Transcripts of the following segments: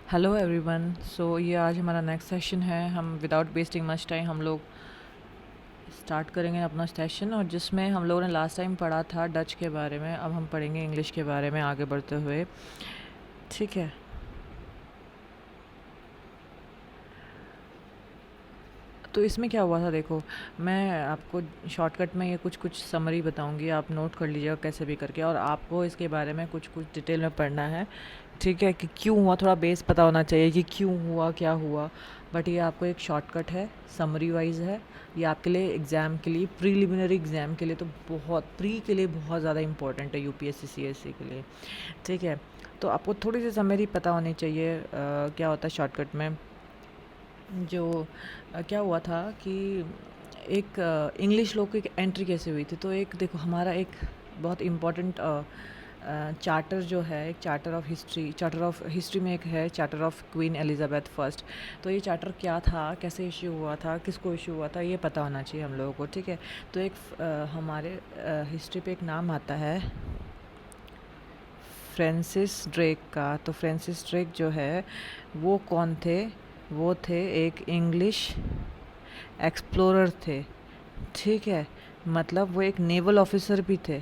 Hello everyone. ये आज हमारा नेक्स्ट सेशन है। हम विदाउट वेस्टिंग मच टाइम हम लोग स्टार्ट करेंगे अपना सेशन, और जिसमें हम लोगों ने लास्ट टाइम पढ़ा था डच के बारे में। अब हम पढ़ेंगे इंग्लिश के बारे में आगे बढ़ते हुए। ठीक है। तो इसमें क्या हुआ था, देखो, मैं आपको शॉर्टकट में ये कुछ कुछ समरी बताऊंगी, आप नोट कर लीजिएगा कैसे भी करके, और आपको इसके बारे में कुछ कुछ डिटेल में पढ़ना है। ठीक है, कि क्यों हुआ, थोड़ा बेस पता होना चाहिए कि क्यों हुआ, क्या हुआ। बट ये आपको एक शॉर्टकट है, समरी वाइज है। ये आपके लिए एग्ज़ाम के लिए, प्रीलिमिनरी एग्ज़ाम के लिए तो बहुत, प्री के लिए बहुत ज़्यादा इंपॉर्टेंट है, यूपीएससी सीएससी के लिए। ठीक है। तो आपको थोड़ी सी समरी पता होनी चाहिए। क्या होता है शॉर्टकट में, जो क्या हुआ था कि एक इंग्लिश लोग की एंट्री कैसे हुई थी। तो एक देखो, हमारा एक बहुत इम्पोर्टेंट चार्टर जो है, एक चार्टर ऑफ हिस्ट्री में एक है, charter of queen Elizabeth first. तो ये चार्टर क्या था, कैसे इशू हुआ था, किसको इशू हुआ था, ये पता होना चाहिए हम लोगों को। ठीक है। तो एक हमारे हिस्ट्री पे एक नाम आता है फ्रांसिस ड्रेक का। तो फ्रांसिस ड्रेक जो है वो कौन थे, वो थे एक इंग्लिश एक्सप्लोरर थे। ठीक है। मतलब वो एक नेवल ऑफिसर भी थे।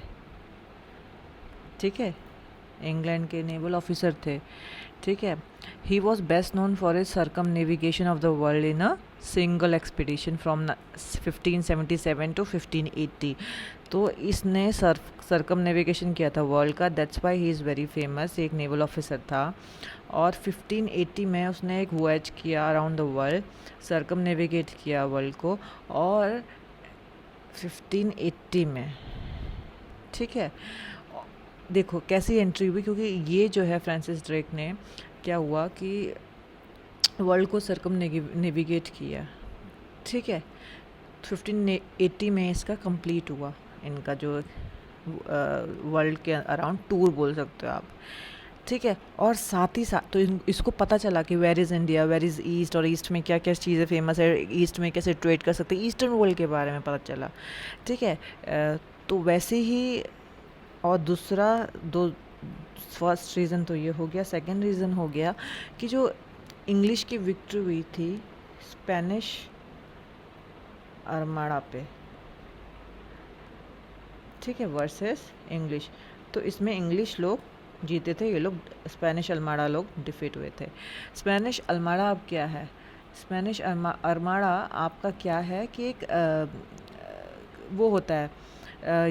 ठीक है। इंग्लैंड के नेवल ऑफिसर थे। ठीक है। He was best known for his circumnavigation of the world in a single expedition from 1577 to 1580। तो इसने सरकम नेविगेशन किया था वर्ल्ड का, that's why he is very famous. एक नेवल ऑफिसर था, और 1580 में उसने एक वॉयज किया around the world, circumnavigate किया वर्ल्ड को। और 1580 में, ठीक है, देखो कैसी एंट्री हुई, क्योंकि ये जो है फ्रांसिस ड्रेक ने, क्या हुआ कि वर्ल्ड को सरकम नेविगेट किया। ठीक है। 1580 में इसका कंप्लीट हुआ, इनका जो वर्ल्ड के अराउंड टूर बोल सकते हो आप। ठीक है। और साथ ही साथ तो इसको पता चला कि where is India, where is east, और ईस्ट में क्या क्या चीज़ें फेमस है, ईस्ट में कैसे ट्रेड कर सकते हैं, ईस्टर्न वर्ल्ड के बारे में पता चला। ठीक है। तो वैसे ही, और दूसरा, दो, फर्स्ट रीज़न तो ये हो गया। सेकंड रीज़न हो गया कि जो इंग्लिश की विक्ट्री हुई थी स्पेनिश आर्माडा पे, ठीक है, वर्सेस इंग्लिश। तो इसमें इंग्लिश लोग जीते थे, ये लोग स्पेनिश अल्माड़ा लोग डिफीट हुए थे। स्पेनिश अल्माड़ा अब क्या है, स्पेनिश अल्माड़ा आपका क्या है कि एक वो होता है,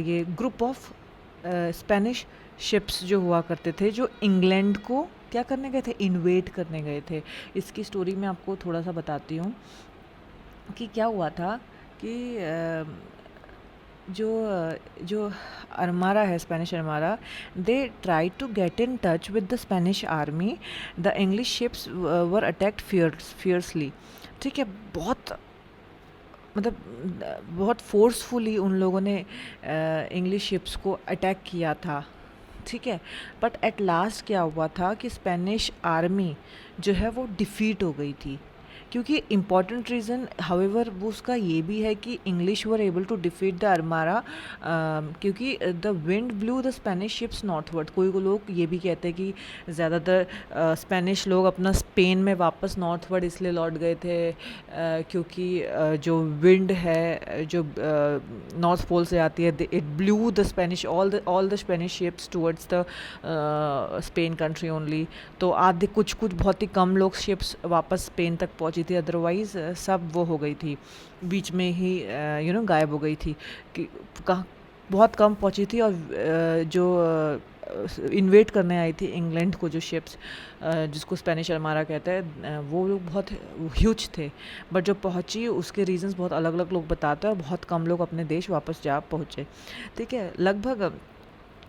ये ग्रुप ऑफ स्पेनिश शिप्स जो हुआ करते थे, जो इंग्लैंड को क्या करने गए थे, इन्वेट करने गए थे। इसकी स्टोरी मैं आपको थोड़ा सा बताती हूँ कि क्या हुआ था कि जो जो अरमारा है, Spanish Armada, they try to get in touch with the Spanish army. The English ships were attacked fiercely. ठीक है। बहुत, मतलब बहुत फोर्सफुली उन लोगों ने इंग्लिश शिप्स को अटैक किया था। ठीक है। बट एट लास्ट क्या हुआ था कि स्पेनिश आर्मी जो है वो डिफीट हो गई थी। क्योंकि इम्पॉर्टेंट रीज़न हाउएवर वो उसका ये भी है कि English were able to defeat the Armada, क्योंकि the wind blew the Spanish ships northward. कोई को लोग ये भी कहते हैं कि ज़्यादातर स्पेनिश लोग अपना स्पेन में वापस नॉर्थवर्ड इसलिए लौट गए थे, क्योंकि जो विंड है जो नॉर्थ पोल से आती है, it blew the Spanish, all the Spanish ships towards the Spain country only. तो आधे कुछ कुछ बहुत ही कम लोग शिप्स वापस स्पेन तक पहुंची थी, अदरवाइज सब वो हो गई थी, बीच में ही गायब हो गई थी, कि कहाँ बहुत कम पहुंची थी। और जो इन्वेट करने आई थी इंग्लैंड को जो शिप्स, जिसको स्पेनिश अरमारा कहते हैं, वो लोग बहुत ह्यूज थे। बट जो पहुंची उसके रीजंस बहुत अलग अलग लोग बताते हैं, और बहुत कम लोग अपने देश वापस जा पहुँचे। ठीक है। लगभग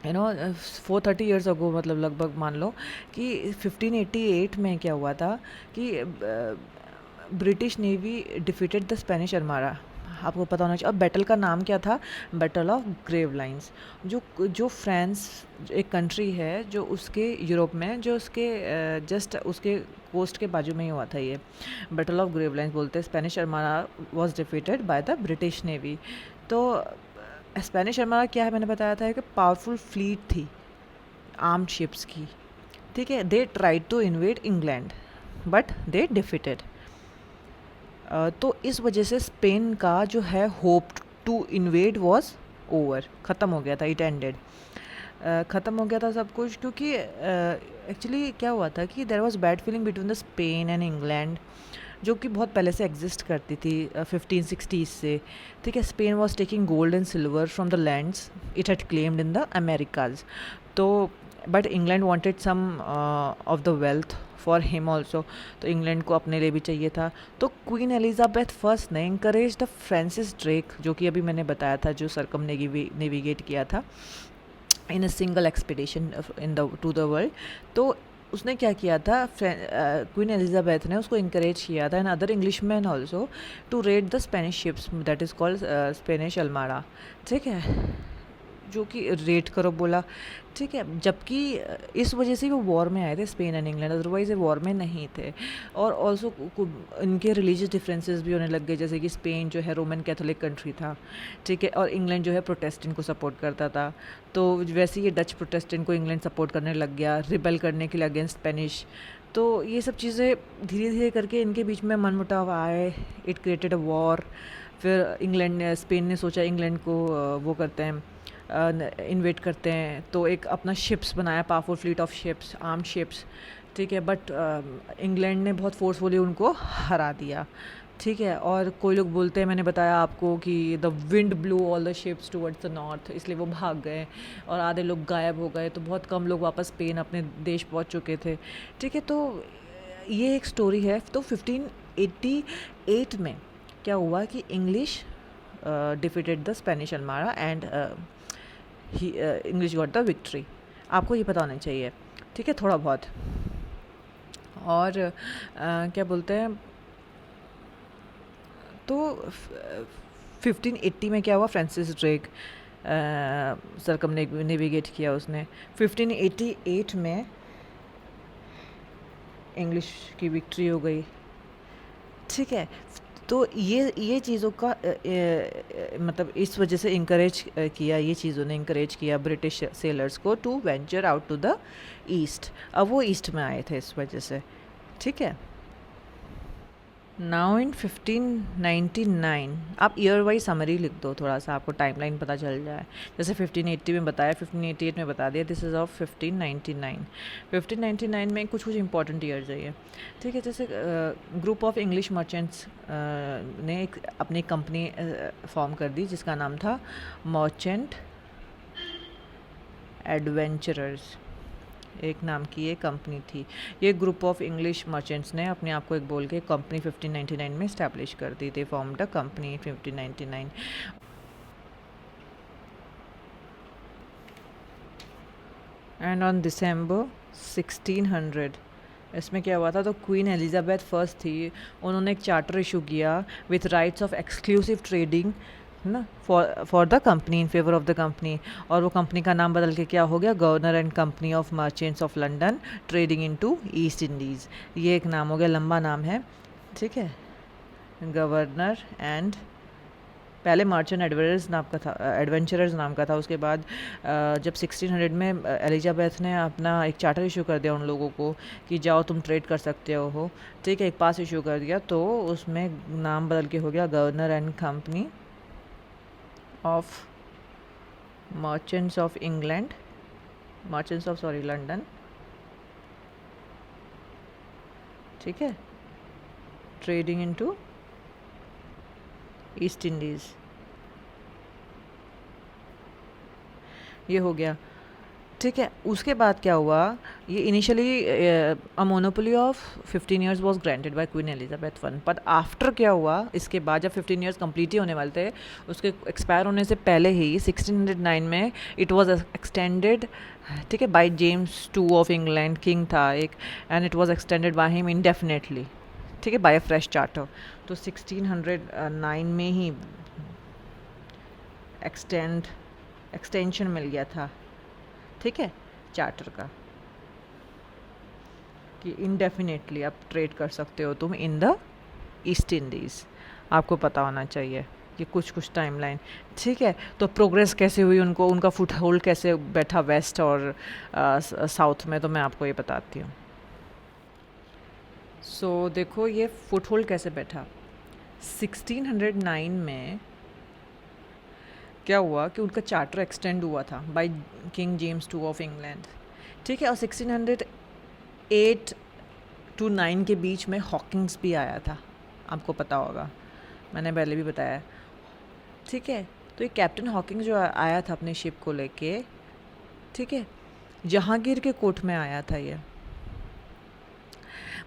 430 ईयर्स अगो, मतलब लगभग मान लो कि 1588 में क्या हुआ था कि British navy defeated the Spanish Armada. आपको पता होना चाहिए। और बैटल का नाम क्या था, बैटल ऑफ ग्रेव लाइंस। जो जो फ्रांस एक कंट्री है जो उसके यूरोप में, जो उसके जस्ट उसके कोस्ट के बाजू में ही हुआ था, ये बैटल ऑफ ग्रेव लाइंस बोलते हैं। Spanish Armada was defeated by the British navy. तो स्पेनिश अरमारा क्या है, मैंने बताया था कि पावरफुल फ्लीट थी आर्म्ड शिप्स की। ठीक है। They tried to invade England, but they defeated. तो इस वजह से स्पेन का जो है hope to invade was over, ख़त्म हो गया था, इट एंडेड। ख़त्म हो गया था सब कुछ, क्योंकि एक्चुअली क्या हुआ था कि there was bad feeling between the Spain and England, जो कि बहुत पहले से एग्जिस्ट करती थी 1560s से। ठीक है, Spain was taking gold and silver from the lands it had claimed in the Americas. तो but England wanted some of the wealth for him also, तो इंग्लैंड को अपने लिए भी चाहिए था। तो क्वीन एलिजाबेथ फर्स्ट ने इंकरेज द फ्रांसिस ड्रेक, जो कि अभी मैंने बताया था, जो सरकम नेविगेट किया था in a single expedition in the to the world. तो उसने क्या किया था, क्वीन एलिजाबेथ ने उसको इंकरेज किया था and other English man also to raid the Spanish ships that is called Spanish Armada. ठीक है, जो कि रेट करो बोला। ठीक है, जबकि इस वजह से वो वॉर में आए थे स्पेन एंड इंग्लैंड, अदरवाइज ये वॉर में नहीं थे। और ऑल्सो इनके रिलीजियस डिफरेंसेस भी होने लग गए, जैसे कि स्पेन जो है रोमन कैथोलिक कंट्री था, ठीक है, और इंग्लैंड जो है प्रोटेस्टेंट को सपोर्ट करता था। तो वैसे ये डच प्रोटेस्टेंट को इंग्लैंड सपोर्ट करने लग गया, रिबेल करने के लिए अगेंस्ट स्पेनिश। तो ये सब चीज़ें धीरे धीरे करके इनके बीच में मनमुटाव आए, इट क्रिएटेड अ वॉर। फिर इंग्लैंड ने, स्पेन ने सोचा इंग्लैंड को वो करते हैं, इन्वेट करते हैं, तो एक अपना शिप्स बनाया, powerful fleet of ships, armed ships. ठीक है, बट इंग्लैंड ने बहुत फोर्सफुली उनको हरा दिया। ठीक है, और कोई लोग बोलते हैं, मैंने बताया आपको कि the wind blue all the ships towards the north, इसलिए वो भाग गए और आधे लोग गायब हो गए, तो बहुत कम लोग वापस स्पेन अपने देश पहुंच चुके थे। ठीक है, तो ये एक स्टोरी है। तो 1588 में क्या हुआ कि English defeated the Spanish Armada and English got the victory. आपको ये पता होना चाहिए, ठीक है, थोड़ा बहुत। और क्या बोलते हैं, तो 1580 में क्या हुआ, फ्रांसिस ड्रेक सरकम नेविगेट किया उसने। 1588 में इंग्लिश की विक्ट्री हो गई। ठीक है, तो ये चीज़ों का मतलब इस वजह से इंकरेज किया, ये चीज़ों ने इंकरेज किया ब्रिटिश सेलर्स को to venture out to the east. अब वो ईस्ट में आए थे इस वजह से। ठीक है, नाउ इन 1599, आप ईयर वाइज समरी लिख दो, थोड़ा सा आपको टाइमलाइन पता चल जाए। जैसे 1580 में बताया, 1588 में बता दिया, दिस इज़ ऑफ 1599। 1599 में कुछ कुछ इंपॉर्टेंट ईयर्स है ये। ठीक है, जैसे ग्रुप ऑफ इंग्लिश मर्चेंट्स ने एक अपनी कंपनी फॉर्म कर दी जिसका नाम था मर्चेंट एडवेंचरर्स, एक नाम की ये कंपनी थी। ये ग्रुप ऑफ इंग्लिश मर्चेंट्स ने अपने आप को एक बोल के कंपनी 1599 में इस्टेब्लिश कर दी थी, formed a company 1599। And on December 1600 इसमें क्या हुआ था, तो क्वीन एलिजाबेथ फर्स्ट थी, उन्होंने एक चार्टर इशू किया with rights of exclusive trading ना for the company, in favour of the company. और वो कंपनी का नाम बदल के क्या हो गया, governor and company of Merchants of London trading into east Indies. ये एक नाम हो गया, लंबा नाम है। ठीक है, गवर्नर एंड, पहले मर्चेंट एडवेंचरर्स नाम का था। उसके बाद जब 1600 में एलिजाबेथ ने अपना एक चार्टर इशू कर दिया उन लोगों को कि जाओ तुम ट्रेड कर सकते हो। ठीक है, एक पास इशू कर दिया, तो उसमें नाम बदल के हो गया governor and company of Merchants of England, merchants of London. ठीक है, ट्रेडिंग इनटू ईस्ट इंडीज़, ये हो गया। ठीक है, उसके बाद क्या हुआ, ये initially a monopoly of 15 years was granted by queen Elizabeth one, पर आफ्टर क्या हुआ, इसके बाद जब 15 इयर्स कंप्लीट ही होने वाले थे, उसके एक्सपायर होने से पहले ही 1609 में इट वाज एक्सटेंडेड। ठीक है, by James two of England, king था एक, and it was extended by him indefinitely. ठीक है, बाय अ फ्रेश चार्टर। तो 1609 में ही एक्सटेंशन मिल गया था, ठीक है, चार्टर का, कि इनडेफिनेटली आप ट्रेड कर सकते हो तुम इन द ईस्ट इंडीज़। आपको पता होना चाहिए कि कुछ कुछ टाइमलाइन। ठीक है, तो प्रोग्रेस कैसे हुई उनको, उनका फुट होल्ड कैसे बैठा वेस्ट और साउथ में, तो मैं आपको ये बताती हूँ। सो देखो ये फुटहोल्ड कैसे बैठा। 1609 में क्या हुआ कि उनका चार्टर एक्सटेंड हुआ था by king James two of England, ठीक है। और 1608 टू 9 के बीच में हॉकिंग्स भी आया था, आपको पता होगा, मैंने पहले भी बताया, ठीक है। तो ये कैप्टन हॉकिंग जो आया था अपनी शिप को लेके, ठीक है, जहांगीर के कोर्ट में आया था। ये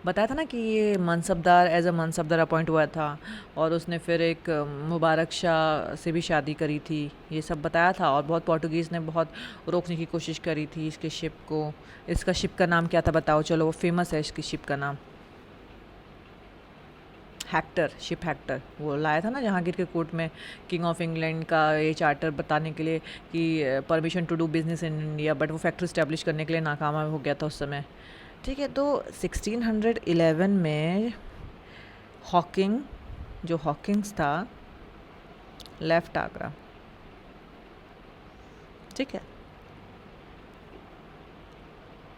बताया था ना कि ये mansabdar as a mansabdar appoint हुआ था, और उसने फिर एक मुबारक शाह से भी शादी करी थी, ये सब बताया था। और बहुत पोर्टुगीज़ ने बहुत रोकने की कोशिश करी थी इसके शिप को। इसका शिप का नाम क्या था बताओ, चलो वो फेमस है इसकी शिप का नाम, हैक्टर, शिप हैक्टर। वो लाया था ना जहांगीर के कोर्ट में किंग ऑफ इंग्लैंड का ये चार्टर बताने के लिए कि permission to do business in India, but वो फैक्ट्री स्टैब्लिश करने के लिए नाकामयाब हो गया था उस समय, ठीक है। तो 1611 में हॉकिंग, जो हॉकिंग्स था, लेफ्ट आगरा, ठीक है।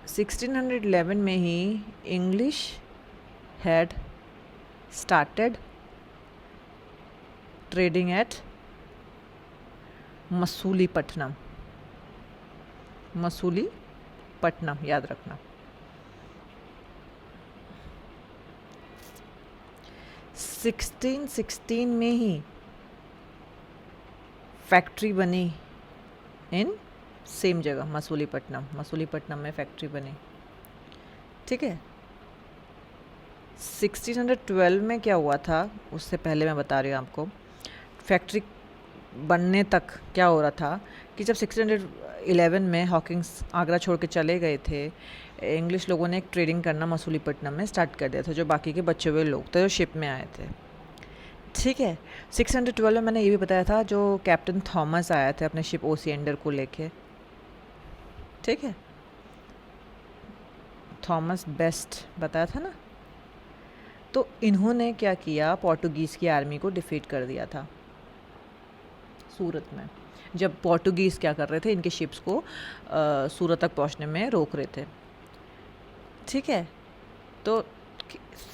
1611 में ही English had started trading at Masulipatnam, Masulipatnam याद रखना। 1616 में ही फैक्ट्री बनी इन सेम जगह मसूलीपट्टनम, मसूलीपट्टनम में फैक्ट्री बनी, ठीक है। 1612 में क्या हुआ था, उससे पहले मैं बता रही हूँ आपको फैक्ट्री बनने तक क्या हो रहा था कि जब 1611 में हॉकिंग्स आगरा छोड़ के चले गए थे, इंग्लिश लोगों ने एक ट्रेडिंग करना मसूलीपट्टनम में स्टार्ट कर दिया था, जो बाकी के बचे हुए लोग थे जो शिप में आए थे, ठीक है। 1612 में मैंने ये भी बताया था जो कैप्टन थॉमस आया थे अपने शिप ओसिएंडर को लेके, ठीक है, थॉमस बेस्ट बताया था ना। तो इन्होंने क्या किया, पोर्टुगीज़ की आर्मी को डिफीट कर दिया था सूरत में, जब पोर्टुगीज़ क्या कर रहे थे, इनके शिप्स को सूरत तक पहुंचने में रोक रहे थे, ठीक है। तो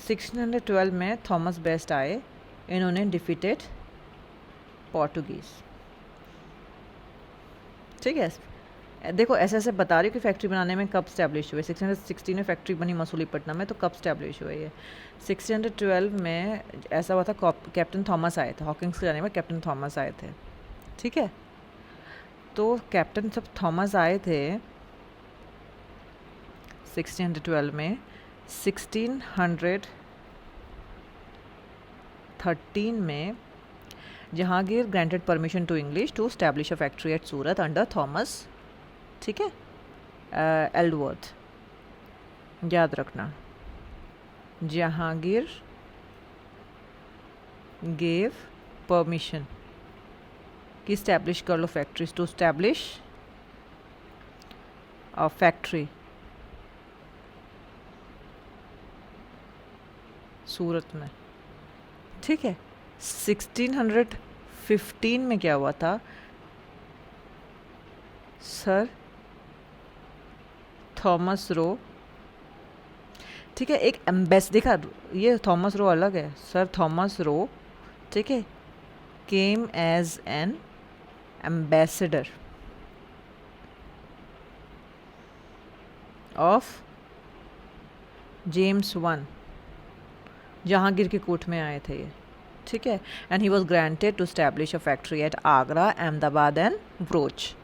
1612 में थॉमस बेस्ट आए, इन्होंने डिफीटेड पोर्टुगीज़, ठीक है। देखो ऐसे ऐसे बता रही हूँ कि फैक्ट्री बनाने में कब स्टैब्लिश हुए। 1616 में फैक्ट्री बनी मसूलीपट्टनम में, तो कब स्टैब्लिश हुई है। 1612 में ऐसा हुआ था, कैप्टन थॉमस आए थे, हॉकिंग्स के जाने में कैप्टन थॉमस आए थे, ठीक है। तो कैप्टन जब थॉमस आए थे 1612 में, 1613 में Jahangir granted permission to English to establish a factory at Surat under Thomas, ठीक है, एल्डवर्थ, याद रखना। जहांगीर गेव परमिशन कि स्टैब्लिश कर लो factories, to establish a factory Surat में, ठीक है। 1615 में क्या हुआ था, सर थॉमस रो, ठीक है, एक एम्बेस, देखा ये थॉमस रो अलग है, सर थॉमस रो, ठीक है, came as an ambassador of James one, Jahangir के कोर्ट में आए थे ये, ठीक है। And he was granted to establish a factory at Agra, Ahmedabad and Broach,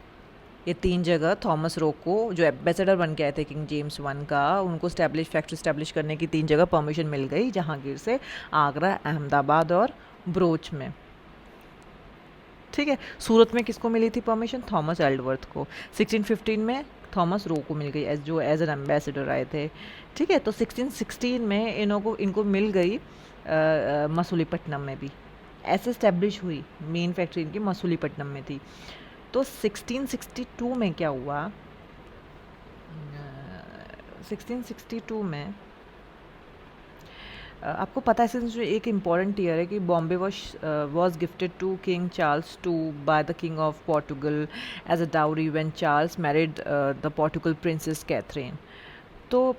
ये 3 जगह थॉमस रो को, जो एम्बेसडर बन के आए थे किंग जेम्स वन का, उनको फैक्ट्री स्टैब्लिश करने की 3 जगह परमिशन मिल गई जहांगीर से, आगरा, अहमदाबाद और ब्रोच में, ठीक है। सूरत में किसको मिली थी परमिशन, थॉमस एल्डवर्थ को। 1615 में थॉमस रो को मिल गई एज एन एम्बेसडर आए थे, ठीक है। तो 1616 में इनको मिल गई मसूलीपट्टनम में भी, ऐसे स्टैब्लिश हुई, मेन फैक्ट्री इनकी मसूलीपट्टनम में थी। तो 1662 में क्या हुआ, 1662 में आपको पता है जो एक इम्पॉर्टेंट ईयर है कि Bombay was gifted to king Charles two by the king of Portugal as a dowry when Charles married the Portugal princess Catherine. तो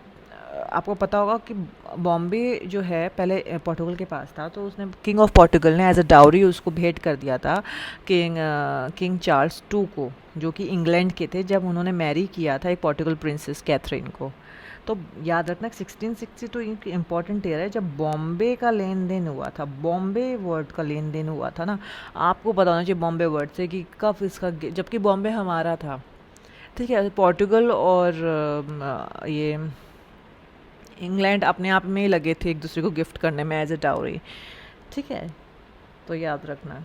आपको पता होगा कि बॉम्बे जो है पहले पोर्टुगल के पास था, तो उसने किंग ऑफ पोर्टुगल ने एज अ डाउरी उसको भेंट कर दिया था किंग चार्ल्स टू को, जो कि इंग्लैंड के थे, जब उन्होंने मैरी किया था एक पोर्टुगल प्रिंसेस कैथरीन को। तो याद रखना 1662 एक इम्पॉर्टेंट ईयर है जब बॉम्बे का लेन देन हुआ था, बॉम्बे वर्ड का लेन देन हुआ था ना। आपको पता होना चाहिए बॉम्बे वर्ड से कि कब इसका, जबकि बॉम्बे हमारा था, ठीक है। पोर्टुगल और ये इंग्लैंड अपने आप में ही लगे थे एक दूसरे को गिफ्ट करने में एज ए डाउरी, ठीक है। तो याद रखना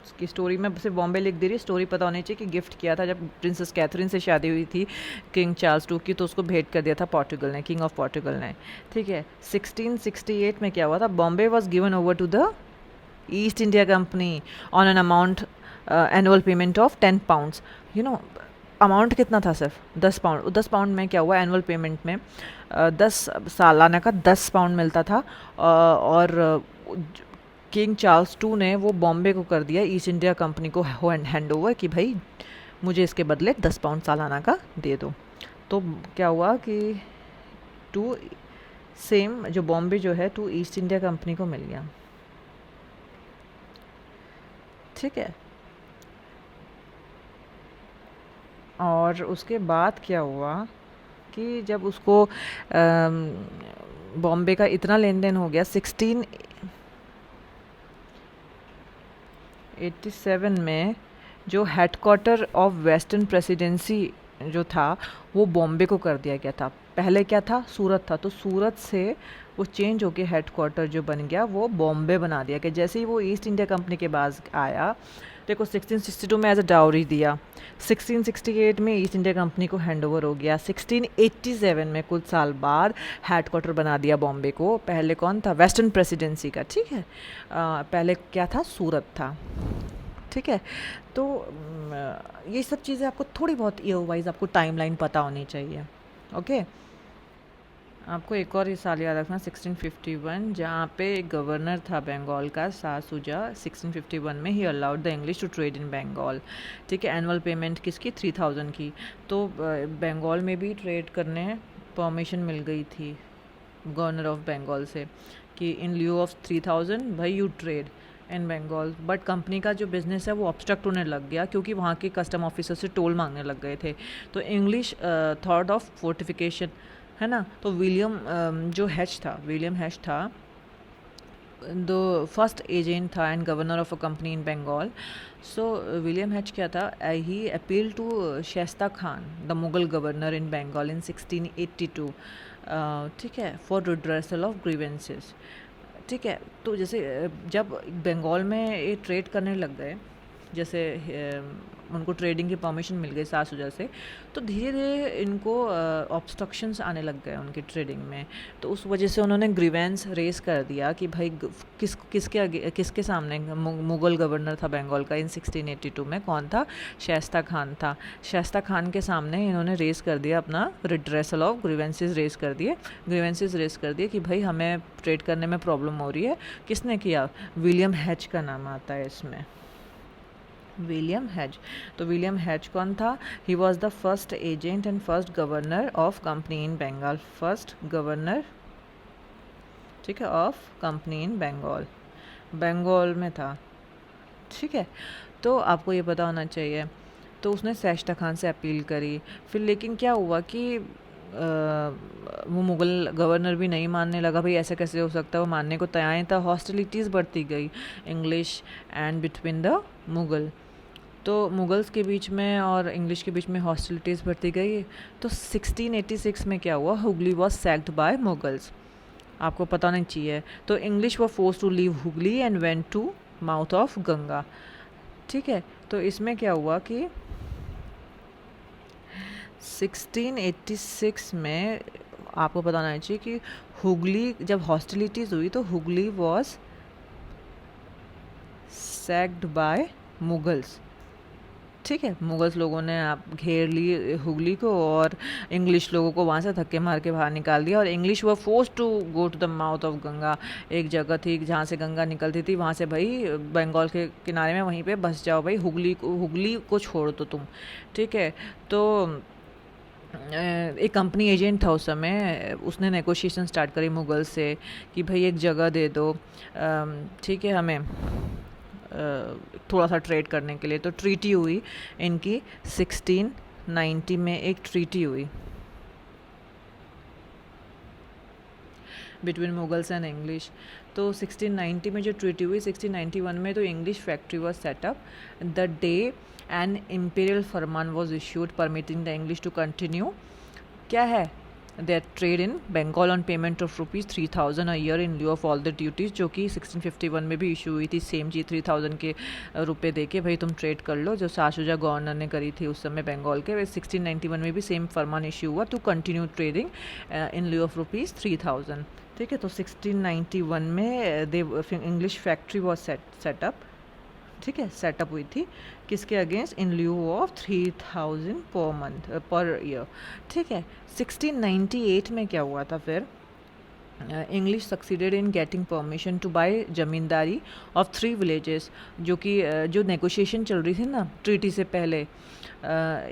उसकी स्टोरी में सिर्फ बॉम्बे लिख दे रही है, स्टोरी पता होनी चाहिए कि गिफ्ट किया था जब प्रिंसेस कैथरीन से शादी हुई थी किंग चार्ल्स टू की, तो उसको भेंट कर दिया था पोर्टुगल ने, किंग ऑफ पोर्टुगल ने, ठीक है। 1668 में क्या हुआ था, Bombay was given over to the East India Company on an amount annual payment of 10 pounds. You know amount कितना था, सिर्फ 10 पाउंड। 10 पाउंड में क्या हुआ, एनुअल पेमेंट में 10 सालाना का 10 पाउंड मिलता था, और किंग चार्ल्स टू ने वो बॉम्बे को कर दिया ईस्ट इंडिया कंपनी को हैंड ओवर कि भाई मुझे इसके बदले 10 पाउंड सालाना का दे दो। तो क्या हुआ कि टू सेम जो बॉम्बे जो है टू ईस्ट इंडिया कंपनी को मिल गया, ठीक है। और उसके बाद क्या हुआ कि जब उसको बॉम्बे का इतना लेन देन हो गया, 1687 में जो हेडक्वार्टर ऑफ वेस्टर्न प्रेसिडेंसी जो था वो बॉम्बे को कर दिया गया था। पहले क्या था, सूरत था, तो सूरत से वो चेंज होके हेडक्वार्टर जो बन गया वो बॉम्बे बना दिया गया। जैसे ही वो ईस्ट इंडिया कंपनी के पास आया, देखो 1662 में एज अ डाउरी दिया, 1668 में ईस्ट इंडिया कंपनी को हैंडओवर हो गया, 1687 में कुछ साल बाद हेडक्वार्टर बना दिया बॉम्बे को। पहले कौन था, वेस्टर्न प्रेसिडेंसी का, ठीक है। पहले क्या था, सूरत था, ठीक है। तो ये सब चीज़ें आपको थोड़ी बहुत ईयर वाइज आपको टाइमलाइन पता होनी चाहिए, ओके। आपको एक और ये साल याद रखना 1651, जहाँ पे एक गवर्नर था बंगाल का शाह शुजा। 1651 में ही allowed the English to trade in Bengal, ठीक है। एनुअल पेमेंट किसकी, 3000 की। तो बंगाल में भी ट्रेड करने परमिशन मिल गई थी गवर्नर ऑफ बंगाल से कि इन ल्यू ऑफ 3000 भाई you trade in Bengal. But company का जो बिज़नेस है वो ऑब्स्ट्रक्ट होने लग गया क्योंकि वहाँ के कस्टम ऑफिसर से टोल मांगने लग गए थे। तो इंग्लिश थॉट ऑफ फोर्टिफिकेशन, है ना। तो विलियम हैच था द फर्स्ट एजेंट था and governor of a company in Bengal. So William Hatch क्या था, he appeal to Shaista Khan the Mughal governor in Bengal in 1682, ठीक है, फॉर रिड्रेसल ऑफ ग्रीवेंसेस, ठीक है। तो जैसे जब बंगाल में ये ट्रेड करने लग गए, जैसे उनको ट्रेडिंग की परमिशन मिल गई शाह शुजा से, तो धीरे धीरे इनको ऑब्स्ट्रक्शंस आने लग गए उनकी ट्रेडिंग में। तो उस वजह से उन्होंने ग्रीवेंस रेस कर दिया कि भाई किसके सामने, मुगल गवर्नर था बंगाल का इन 1682 में, कौन था, शाइस्ता खान था। शाइस्ता खान के सामने इन्होंने रेस कर दिया अपना रिड्रेसल ऑफ ग्रीवेंसेस रेस कर दिए कि भाई हमें ट्रेड करने में प्रॉब्लम हो रही है। किसने किया, विलियम हैच का नाम आता है इसमें, विलियम हैच। तो विलियम हैच कौन था, he was the first agent and first governor of company in Bengal, first governor, ठीक है, ऑफ कंपनी इन बंगाल में था, ठीक है। तो आपको ये पता होना चाहिए। तो उसने शाइस्ता खान से अपील करी, फिर लेकिन क्या हुआ कि वो मुगल गवर्नर भी नहीं मानने लगा, भाई ऐसा कैसे हो सकता है, वो मानने को तैयार था। हॉस्टिलिटीज़ बढ़ती गई English and between the Mughal, तो मुगल्स के बीच में और इंग्लिश के बीच में हॉस्टिलिटीज़ बढ़ती गई। तो 1686 में क्या हुआ, Hooghly was sacked by Mughals, आपको पता नहीं चाहिए। तो English were forced to leave Hooghly and went to mouth of Ganga, ठीक है। तो इसमें क्या हुआ कि 1686 में आपको पता होना चाहिए कि हुगली, जब हॉस्टिलिटीज़ हुई तो Hooghly was sacked by Mughals, ठीक है। मुगल्स लोगों ने आप घेर ली हुगली को और इंग्लिश लोगों को वहाँ से धक्के मार के बाहर निकाल दिया। और इंग्लिश वो force to go to the mouth of Ganga, एक जगह थी जहाँ से गंगा निकलती थी, वहाँ से भाई बंगाल के किनारे में वहीं पे बस जाओ भाई, हुगली को छोड़ दो तुम, ठीक है। तो एक कंपनी एजेंट था उस समय, उसने नेगोशिएशन स्टार्ट करी मुगल से कि भाई एक जगह दे दो, ठीक है, हमें थोड़ा सा ट्रेड करने के लिए। तो ट्रीटी हुई इनकी 1690 में, एक ट्रीटी हुई बिटवीन मुगल्स एंड इंग्लिश। तो 1690 में जो ट्रीटी हुई, 1691 में तो English factory was set up the day an imperial फरमान was issued permitting the English to continue, क्या है, their trade in Bengal on payment of ₹3000 a year in lieu of all the duties, जो कि 1651 में भी इशू हुई थी सेम चीज़, 3000 के रुपए दे के भाई तुम ट्रेड कर लो, जो शाह शुजा गवर्नर ने करी थी उस समय बंगाल के। 1691 में भी सेम फरमान इशू हुआ to continue trading in lieu of ₹3000। ठीक है, तो 1691 में the English factory was set up, ठीक है, सेटअप हुई थी किसके against, in lieu of 3000 per month per year. ठीक है, 1698 में क्या हुआ था फिर, English succeeded in getting permission to buy zamindari of 3 villages, जो कि जो नेगोशिएशन चल रही थी ना ट्रीटी से पहले,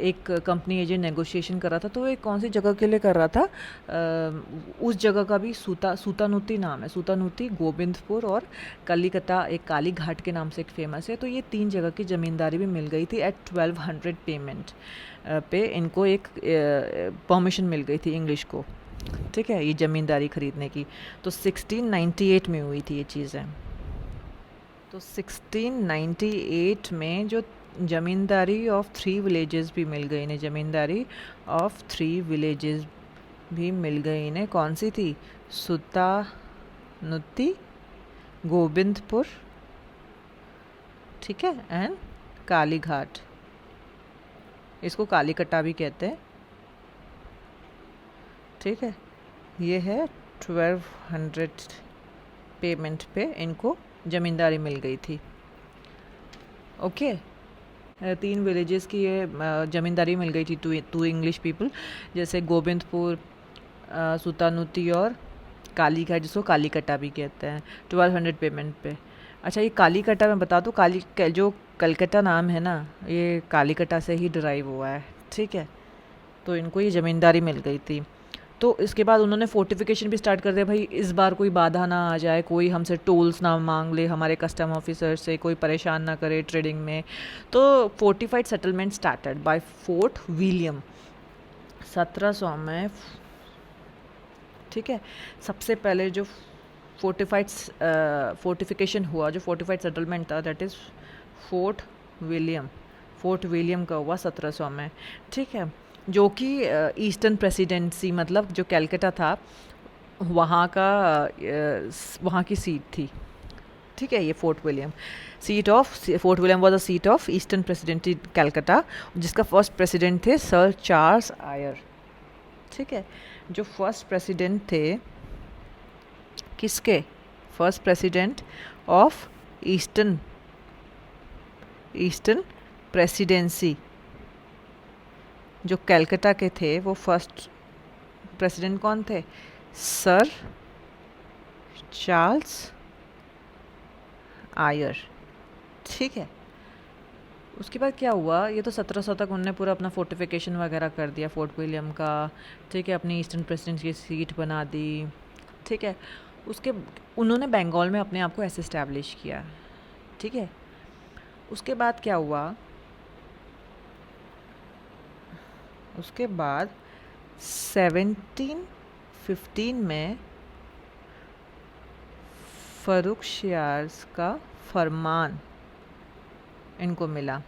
एक कंपनी एजेंट नेगोशिएशन कर रहा था, तो वो एक कौन सी जगह के लिए कर रहा था, उस जगह का भी सूतानुती नाम है, सूतानुती, गोविंदपुर और कलिकता, एक काली घाट के नाम से एक फेमस है। तो ये 3 जगह की ज़मींदारी भी मिल गई थी एट 1200 पेमेंट पे, इनको एक परमिशन मिल गई थी इंग्लिश को, ठीक है, ये ज़मींदारी खरीदने की। तो 1698 में हुई थी ये चीज़ें। तो 1698 में जो ज़मींदारी ऑफ 3 विलेजेस भी मिल गई इन्हें, ज़मींदारी ऑफ 3 विलेजेस भी मिल गई इन्हें, कौन सी थी, सुतानुती, गोविंदपुर, ठीक है, एंड काली घाट, इसको कालीकटा भी कहते हैं। ठीक है, ये है 1200 पेमेंट पे इनको ज़मींदारी मिल गई थी। ओके, 3 विलेजेस की ये ज़मींदारी मिल गई थी टू इंग्लिश पीपल, जैसे गोविंदपुर, सुतानुती और कालीघाट, जिसको कालीकटा भी कहते हैं, 1200 पेमेंट पे। अच्छा, ये कालीकटा मैं बता दूँ, जो कलकत्ता नाम है ना, ये कालीकटा से ही डिराइव हुआ है। ठीक है, तो इनको ये ज़मींदारी मिल गई थी। तो इसके बाद उन्होंने फोर्टिफिकेशन भी स्टार्ट कर दिया, भाई इस बार कोई बाधा ना आ जाए, कोई हमसे टोल्स ना मांग ले, हमारे कस्टम ऑफिसर से कोई परेशान ना करे ट्रेडिंग में। तो fortified settlement started by fort William 1700 में। ठीक है, सबसे पहले जो फोर्टिफिकेशन हुआ, जो फोर्टिफाइड सेटलमेंट था, दैट इज़ फोर्ट विलियम का हुआ 1700 में। ठीक है, जो कि ईस्टर्न प्रेसिडेंसी, मतलब जो कलकत्ता था वहाँ की सीट थी। ठीक है, ये fort William was the seat of eastern presidency Calcutta, जिसका फर्स्ट प्रेसिडेंट थे सर चार्ल्स आयर। ठीक है, जो फर्स्ट प्रेसिडेंट थे किसके, first president of eastern presidency, जो कलकत्ता के थे, वो फर्स्ट प्रेसिडेंट कौन थे, सर चार्ल्स आयर। ठीक है, उसके बाद क्या हुआ, ये तो 1700 तक उनने पूरा अपना फोर्टिफिकेशन वगैरह कर दिया फोर्ट विलियम का। ठीक है, अपनी ईस्टर्न प्रेसिडेंट की सीट बना दी। ठीक है, उसके उन्होंने बंगाल में अपने आप को ऐसे इस्टेब्लिश किया। ठीक है, उसके बाद क्या हुआ, उसके बाद 1715 में फर्रुखशियार का फरमान इनको मिला।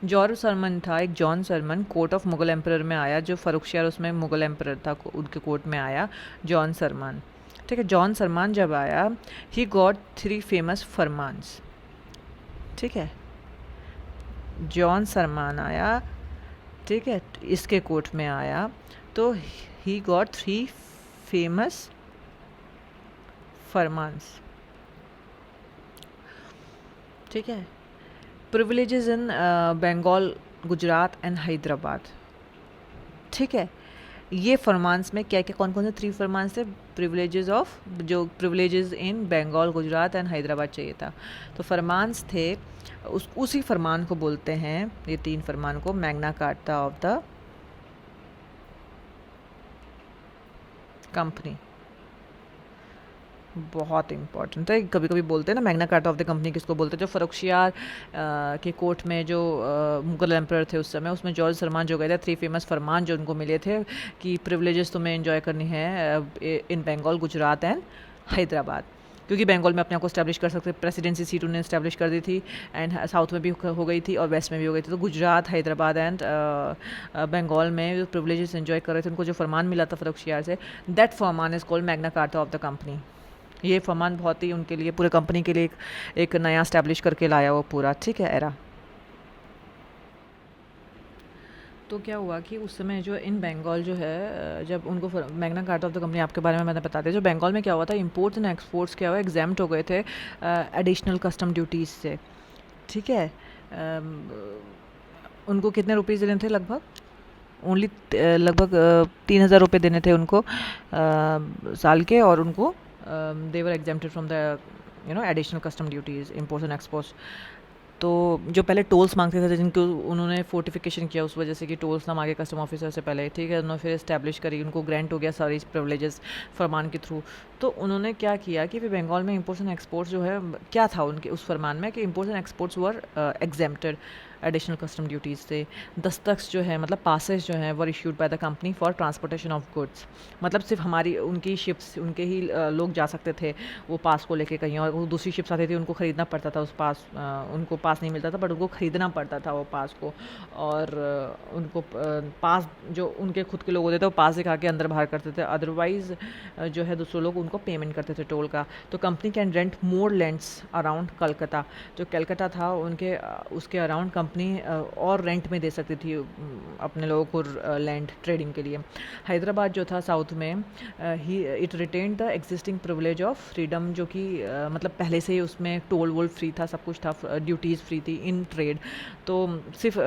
जॉर्ज सरमन था, एक John Surman, court of Mughal emperor में आया, जो फर्रुखशियार उसमें मुगल एम्परर था, उनके कोर्ट में आया जॉन सरमान। ठीक है, जॉन सरमान जब आया, ही गॉट 3 फेमस फरमान्स। ठीक है, जॉन सरमान आया, ठीक है, इसके कोर्ट में आया, तो ही गॉट 3 फेमस फरमान्स। ठीक है, privileges in Bengal, Gujarat and Hyderabad. ठीक है, ये फरमान्स में क्या क्या, कौन कौन से 3 फरमान्स थे, privileges in Bengal, Gujarat and Hyderabad चाहिए था। तो फरमान्स थे, उसी फरमान को बोलते हैं, ये 3 फरमान को, Magna carta of the company बहुत इंपॉर्टेंट है। कभी कभी बोलते हैं ना Magna carta of the company किसको बोलते हैं, जो फर्रुखशियार के कोर्ट में जो मुगल एम्पर थे उस समय, उसमें जॉर्ज फरमान जो गए थे, 3 फेमस फरमान जो उनको मिले थे कि प्रिविलेजेस तुम्हें एंजॉय करनी है इन बंगाल, गुजरात एंड हैदराबाद, क्योंकि बंगाल में अपने आप को स्टैब्लिश कर सकते, प्रेसिडेंसी सीट उन्हें स्टैब्लिश कर दी थी, एंड साउथ में भी हो गई थी और वेस्ट में भी हो गई थी। तो गुजरात, हैदराबाद एंड बंगाल में जो प्रिविलेजेस एंजॉय कर रहे थे, उनको जो फरमान मिला था फर्रुखशियार से, that Farman is called Magna carta of the company. ये फरमान बहुत ही उनके लिए, पूरे कंपनी के लिए एक नया स्टैब्लिश करके लाया वो पूरा, ठीक है, एरा। तो क्या हुआ कि उस समय जो इन बंगाल जो है, जब उनको Magna carta of the company, आपके बारे में मैंने बता दिया, जो बंगाल में क्या हुआ था, इंपोर्ट्स एंड एक्सपोर्ट्स क्या हुआ, एग्जाम्प्ट हो गए थे एडिशनल कस्टम ड्यूटीज़ से, ठीक है। उनको कितने रुपीज़ देने थे, लगभग ओनली लगभग 3,000 रुपये देने थे उनको साल के, और उनको they were exempted from the additional custom duties, imports and exports. तो जो पहले टोल्स मांगते थे, जिनको उन्होंने फोर्टिफिकेशन किया उस वजह से कि टोल्स ना मांगे कस्टम ऑफिसर से पहले, ठीक है, उन्होंने फिर इस्टेब्लिश करी, उनको ग्रांट हो गया सारी प्रिविलेजेस फरमान के थ्रू। तो उन्होंने क्या किया कि बंगाल में इंपोर्ट्स एंड एक्सपोर्ट्स जो है, क्या था उनके उस फरमान में कि imports and exports were exempted additional custom duties से। दस्तख्त जो है, मतलब पासेस जो हैं, वर issued by the company for transportation of goods, मतलब सिर्फ हमारी उनकी शिप्स, उनके ही लोग जा सकते थे वो पास को लेके कहीं, और वो दूसरी शिप्स आती थी, उनको ख़रीदना पड़ता था उस पास, उनको पास नहीं मिलता था, बट उनको ख़रीदना पड़ता था वो पास को, और उनको पास जो उनके खुद के लोग होते थे वो पास दिखा के अंदर बाहर करते थे, अदरवाइज़ जो है दूसरे लोग उनको पेमेंट करते थे टोल का। तो company can rent more lands around Calcutta, जो कलकत्ता था उनके उसके अराउंड कंपनी और रेंट में दे सकती थी अपने लोगों को लैंड ट्रेडिंग के लिए। हैदराबाद जो था साउथ में, he it retain the existing privilege of freedom, जो कि मतलब पहले से ही उसमें टोल वोल फ्री था, सब कुछ था, ड्यूटीज़ फ्री थी इन ट्रेड। तो सिर्फ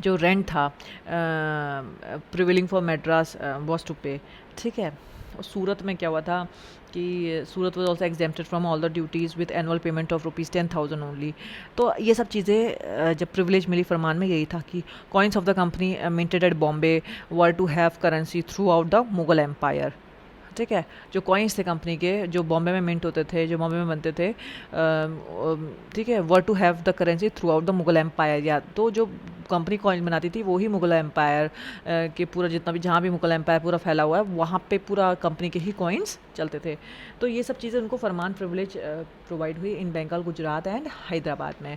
जो रेंट था prevailing for Madras was to pay, ठीक है। और सूरत में क्या हुआ था कि Surat was also exempted from all the duties with annual payment of ₹10,000 only. तो ये सब चीज़ें जब प्रिविलेज मिली फरमान में, यही था कि coins of the company minted at Bombay were to have currency throughout the Mughal empire, ठीक है। जो कॉइन्स थे कंपनी के, जो बॉम्बे में मिंट होते थे, जो बॉम्बे में बनते थे, ठीक है, were to have the currency throughout the Mughal empire, या तो जो कंपनी कॉइन बनाती थी वो ही मुगल एम्पायर के पूरा जितना भी, जहाँ भी मुगल एम्पायर पूरा फैला हुआ है, वहाँ पे पूरा कंपनी के ही कॉइन्स चलते थे। तो ये सब चीज़ें उनको फरमान प्रिविलेज प्रोवाइड हुई इन बंगाल, गुजरात एंड हैदराबाद में,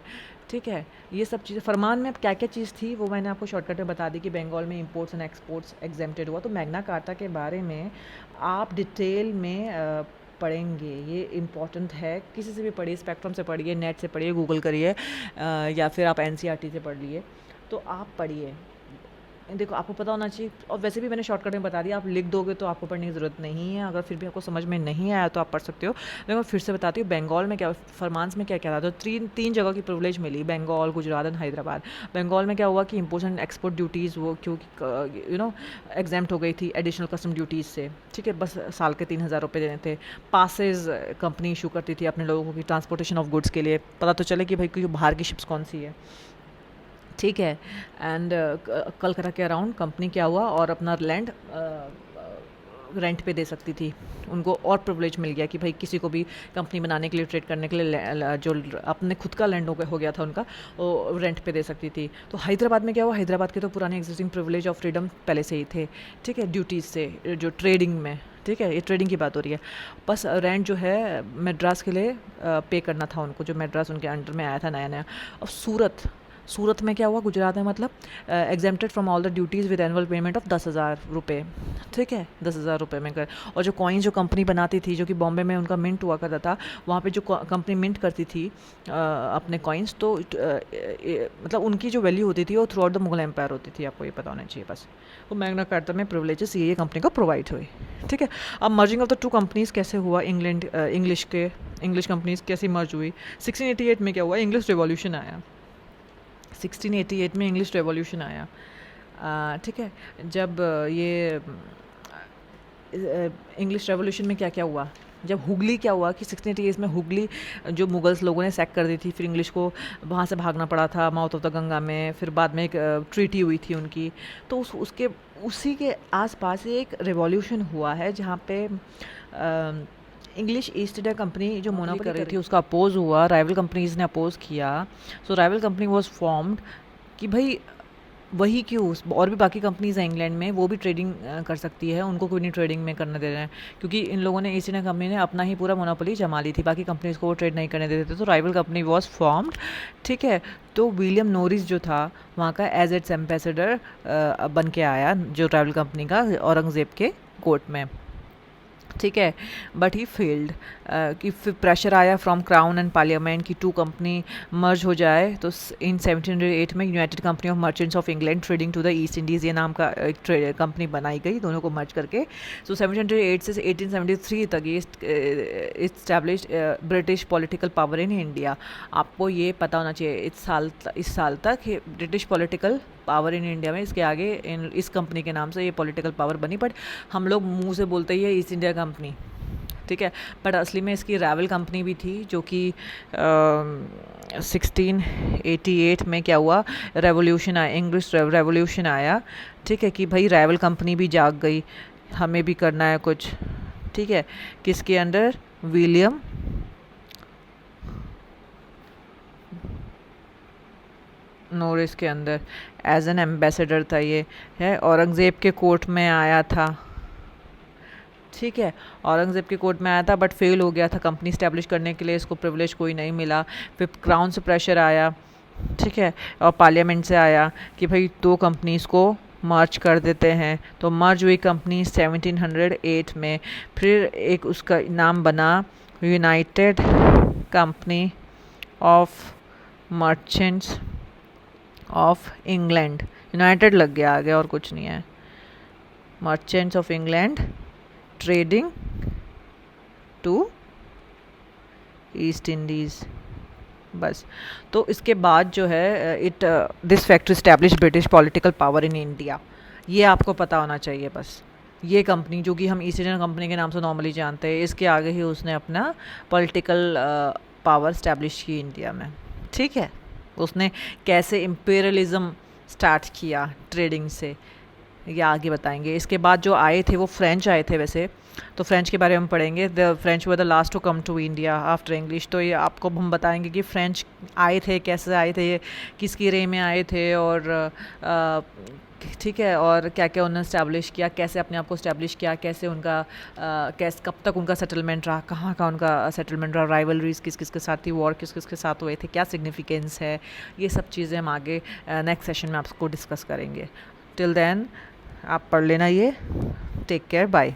ठीक है। ये सब चीज़ें फरमान में क्या क्या चीज़ थी वो मैंने आपको शॉर्टकट में बता दी कि बंगाल में इंपोर्ट्स एंड एक्सपोर्ट्स एग्जेम्प्टेड हुआ। तो मैग्ना कार्टा के बारे में आप डिटेल में पढ़ेंगे, ये इम्पॉर्टेंट है, किसी से भी पढ़िए, स्पेक्ट्रम से पढ़िए, नेट से पढ़िए, गूगल करिए, या फिर आप NCERT से पढ़ लिए, तो आप पढ़िए, देखो आपको पता होना चाहिए। और वैसे भी मैंने शॉर्टकट में बता दिया, आप लिख दोगे तो आपको पढ़ने की ज़रूरत नहीं है, अगर फिर भी आपको समझ में नहीं आया तो आप पढ़ सकते हो। लेकिन मैं फिर से बताती हूँ बंगाल में क्या, फरमान्स में क्या क्या था। तो तीन जगह की प्रिविलेज मिली, बंगाल, गुजरात एंड हैदराबाद। बंगाल में क्या हुआ कि इम्पोर्ट एंड एक्सपोर्ट ड्यूटीज़ वो क्योंकि एग्जाम्प्ट हो गई थी एडिशनल कस्टम ड्यूटीज़ से, ठीक है, बस साल के 3,000 रुपये देने थे। पासेज कंपनी इशू करती थी अपने लोगों की ट्रांसपोर्टेशन ऑफ गुड्स के लिए, पता तो चले कि भाई क्योंकि बाहर की शिप्स कौन सी है, ठीक है। एंड कलकत्ता के अराउंड कंपनी क्या हुआ, और अपना लैंड रेंट पे दे सकती थी, उनको और प्रिविलेज मिल गया कि भाई किसी को भी कंपनी बनाने के लिए, ट्रेड करने के लिए जो अपने खुद का लैंड हो गया था उनका, वो रेंट पे दे सकती थी। तो हैदराबाद में क्या हुआ, हैदराबाद के तो पुराने एग्जिस्टिंग प्रिविलेज ऑफ फ्रीडम पहले से ही थे, ठीक है, ड्यूटीज़ से, जो ट्रेडिंग में, ठीक है, ये ट्रेडिंग की बात हो रही है। बस रेंट जो है मद्रास के लिए पे करना था उनको, जो मद्रास उनके अंडर में आया था नया नया। और सूरत में क्या हुआ, गुजरात में, मतलब exempted from all the duties with annual payment of 10,000 रुपये, ठीक है, 10,000 रुपये में कर। और जो कॉइन्स जो कंपनी बनाती थी, जो कि बॉम्बे में उनका मिंट हुआ करता था, वहाँ पे जो कंपनी मिंट करती थी अपने कॉइन्स, तो मतलब उनकी जो वैल्यू होती थी वो throughout the Mughal empire होती थी, आपको ये पता होना चाहिए बस। वो मैग्ना कार्टा में प्रिविलेजेस ये कंपनी को प्रोवाइड हुई, ठीक है। अब merging of the two companies कैसे हुआ, इंग्लिश कंपनीज़ कैसे मर्ज हुई। 1688 में क्या हुआ, इंग्लिश रिवॉल्यूशन आया। 1688 में इंग्लिश रेवोल्यूशन आया, ठीक है। जब ये इंग्लिश रेवोल्यूशन में क्या क्या हुआ, जब हुगली क्या हुआ कि 1688 में हुगली जो मुगल्स लोगों ने सैक कर दी थी, फिर इंग्लिश को वहाँ से भागना पड़ा था माउथ ऑफ द गंगा में, फिर बाद में एक ट्रीटी हुई थी उनकी। तो उसके उसी के आसपास ही एक रिवॉल्यूशन हुआ है जहाँ पे इंग्लिश ईस्ट इंडिया कंपनी जो मोनोपोली कर रही थी उसका अपोज हुआ, राइवल कंपनीज ने अपोज किया। सो राइवल कंपनी वाज फॉर्म्ड कि भाई वही क्यों, और भी बाकी कंपनीज हैं इंग्लैंड में, वो भी ट्रेडिंग कर सकती है, उनको कोई नहीं ट्रेडिंग में करने दे रहे हैं, क्योंकि इन लोगों ने, ईस्ट इंडिया कंपनी ने अपना ही पूरा मोनोपोली जमा ली थी, बाकी कंपनीज को वो ट्रेड नहीं करने देते थे। तो राइवल कंपनी वॉज फॉर्म्ड, ठीक है। तो विलियम नोरिस जो था वहाँ का एज इट्स एम्बेसडर बन के आया, जो राइवल कंपनी का, औरंगज़ेब के कोर्ट में, ठीक है। बट ही फेल्ड, कि फिर प्रेशर आया फ्रॉम क्राउन एंड पार्लियामेंट कि टू कंपनी मर्ज हो जाए। तो इन 1708 में United Company of Merchants of England trading to the East Indies, ये नाम का एक कंपनी बनाई गई दोनों को मर्ज करके। सो 1708 से 1873 तक ये establish British political power in India. आपको ये पता होना चाहिए इस साल तक British political power in India में, इसके आगे इस कंपनी के नाम से ये पॉलिटिकल पावर बनी, बट हम लोग मुंह से बोलते ही है ईस्ट इंडिया कंपनी, ठीक है। बट असली में इसकी राइवल कंपनी भी थी, जो कि 1688 में क्या हुआ, रेवोल्यूशन आया, इंग्लिश रेवोल्यूशन आया, ठीक है, कि भाई राइवल कंपनी भी जाग गई, हमें भी करना है कुछ, ठीक है। किसके अंडर, विलियम नोरिस के अंदर, एज एन एम्बेसडर था ये, है। औरंगज़ेब के कोर्ट में आया था, ठीक है, औरंगज़ेब के कोर्ट में आया था, बट फेल हो गया था कंपनी स्टैब्लिश करने के लिए, इसको प्रिविलेज कोई नहीं मिला। फिर क्राउन से प्रेशर आया, ठीक है, और पार्लियामेंट से आया कि भाई दो कंपनीज को मर्ज कर देते हैं। तो मर्ज हुई कंपनी 1708 में। फिर एक उसका नाम बना United Company of Merchants of England, United लग गया आगे, और कुछ नहीं है। Merchants of England trading to East Indies, बस। तो इसके बाद जो है this factory establish British political power in India, ये आपको पता होना चाहिए बस। ये कंपनी जो कि हम ईस्ट इंडियन कंपनी के नाम से नॉर्मली जानते हैं, इसके आगे ही उसने अपना पॉलिटिकल पावर स्टैब्लिश की इंडिया में, ठीक है। उसने कैसे इम्पेरियलिज्म स्टार्ट किया ट्रेडिंग से, ये आगे बताएंगे। इसके बाद जो आए थे वो फ्रेंच आए थे वैसे, तो फ्रेंच के बारे में पढ़ेंगे। The French were the last to come to India after English. तो ये आपको हम बताएंगे कि फ्रेंच आए थे, कैसे आए थे, किसकी रे में आए थे, और ठीक है, और क्या क्या उन्होंने स्टैब्लिश किया, कैसे अपने आप को स्टैब्लिश किया, कैसे उनका कैसे कब तक उनका सेटलमेंट रहा, कहाँ का उनका सेटलमेंट रहा, राइवलरीज किस किस के साथ थी, वॉर किस किस के साथ हुए थे, क्या सिग्निफिकेंस है, ये सब चीज़ें हम आगे नेक्स्ट सेशन में आपको डिस्कस करेंगे। टिल देन आप पढ़ लेना ये। Take care, bye.